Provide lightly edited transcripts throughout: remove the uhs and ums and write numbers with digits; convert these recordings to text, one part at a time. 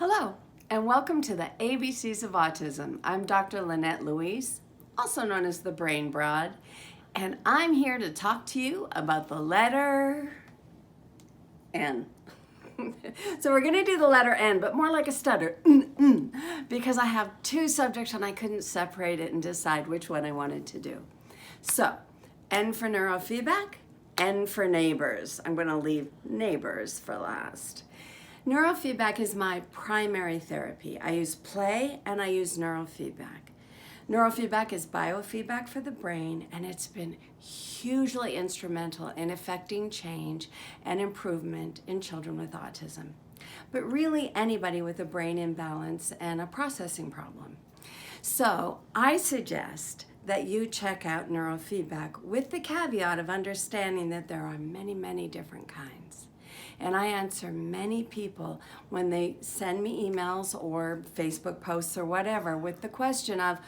Hello, and welcome to the ABCs of Autism. I'm Dr. Lynette Louise, also known as the Brain Broad, and I'm here to talk to you about the letter N. So we're going to do the letter N, but more like a stutter, because I have two subjects and I couldn't separate it and decide which one I wanted to do. So, N for neurofeedback, N for neighbors. I'm going to leave neighbors for last. Neurofeedback is my primary therapy. I use play and I use neurofeedback. Neurofeedback is biofeedback for the brain, and it's been hugely instrumental in affecting change and improvement in children with autism, but really anybody with a brain imbalance and a processing problem. So I suggest that you check out neurofeedback with the caveat of understanding that there are many, many different kinds. And I answer many people when they send me emails or Facebook posts or whatever with the question of,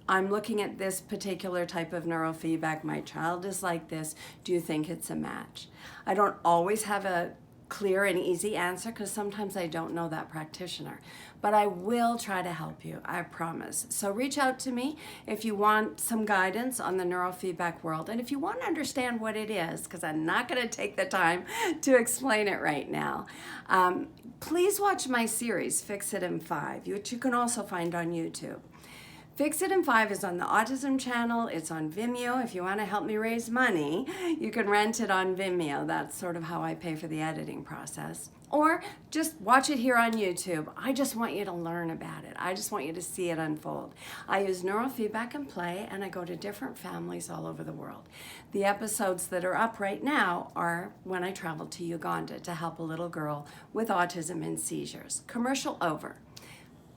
I'm looking at this particular type of neurofeedback, my child is like this, do you think it's a match? I don't always have a clear and easy answer because sometimes I don't know that practitioner, but I will try to help you, I promise. So reach out to me if you want some guidance on the neurofeedback world, and if you want to understand what it is, because I'm not going to take the time to explain it right now. Please watch my series, Fix It in 5, which you can also find on YouTube. Fix It in 5 is on the Autism channel. It's on Vimeo. If you want to help me raise money, you can rent it on Vimeo. That's sort of how I pay for the editing process. Or just watch it here on YouTube. I just want you to learn about it. I just want you to see it unfold. I use neurofeedback and play, and I go to different families all over the world. The episodes that are up right now are when I traveled to Uganda to help a little girl with autism and seizures. Commercial over.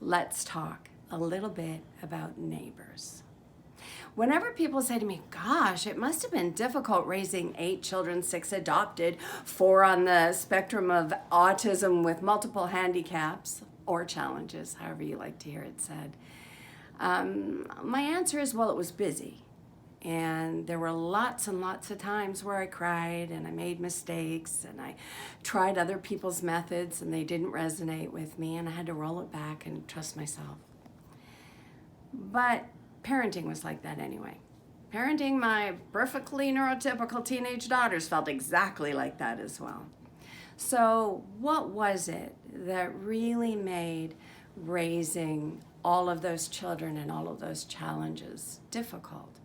Let's talk a little bit about neighbors. Whenever people say to me, gosh, it must have been difficult raising 8 children, 6 adopted, 4 on the spectrum of autism with multiple handicaps or challenges, however you like to hear it said, my answer is, well, it was busy. And there were lots and lots of times where I cried and I made mistakes and I tried other people's methods and they didn't resonate with me, and I had to roll it back and trust myself. But parenting was like that anyway. Parenting my perfectly neurotypical teenage daughters felt exactly like that as well. So what was it that really made raising all of those children and all of those challenges difficult?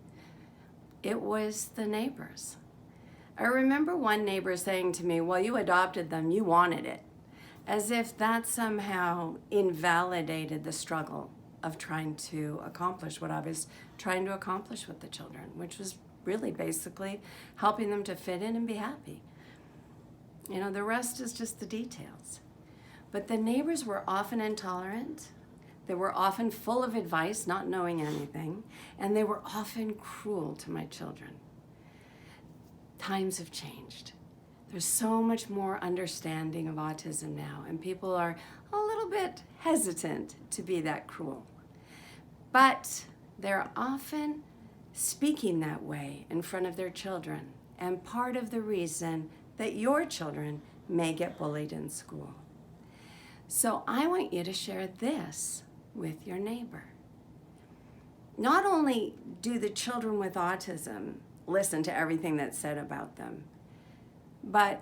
It was the neighbors. I remember one neighbor saying to me, well, you adopted them, you wanted it, as if that somehow invalidated the struggle of trying to accomplish what I was trying to accomplish with the children, which was really basically helping them to fit in and be happy. You know, the rest is just the details. But the neighbors were often intolerant. They were often full of advice, not knowing anything, and they were often cruel to my children. Times have changed. There's so much more understanding of autism now, and people are a little bit hesitant to be that cruel. But they're often speaking that way in front of their children, and part of the reason that your children may get bullied in school. So I want you to share this with your neighbor. Not only do the children with autism listen to everything that's said about them, but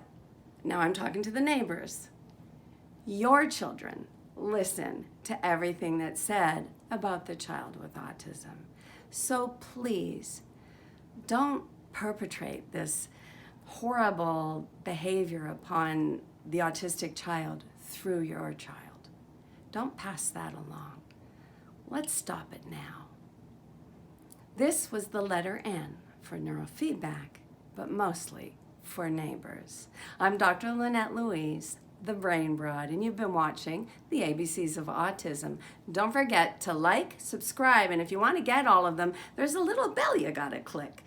now I'm talking to the neighbors. Your children listen to everything that's said about the child with autism. So please, don't perpetrate this horrible behavior upon the autistic child through your child. Don't pass that along. Let's stop it now. This was the letter N for neurofeedback, but mostly for neighbors. I'm Dr. Lynette Louise, the Brain Broad, and you've been watching the ABCs of Autism. Don't forget to like, subscribe, and if you want to get all of them, there's a little bell you gotta click.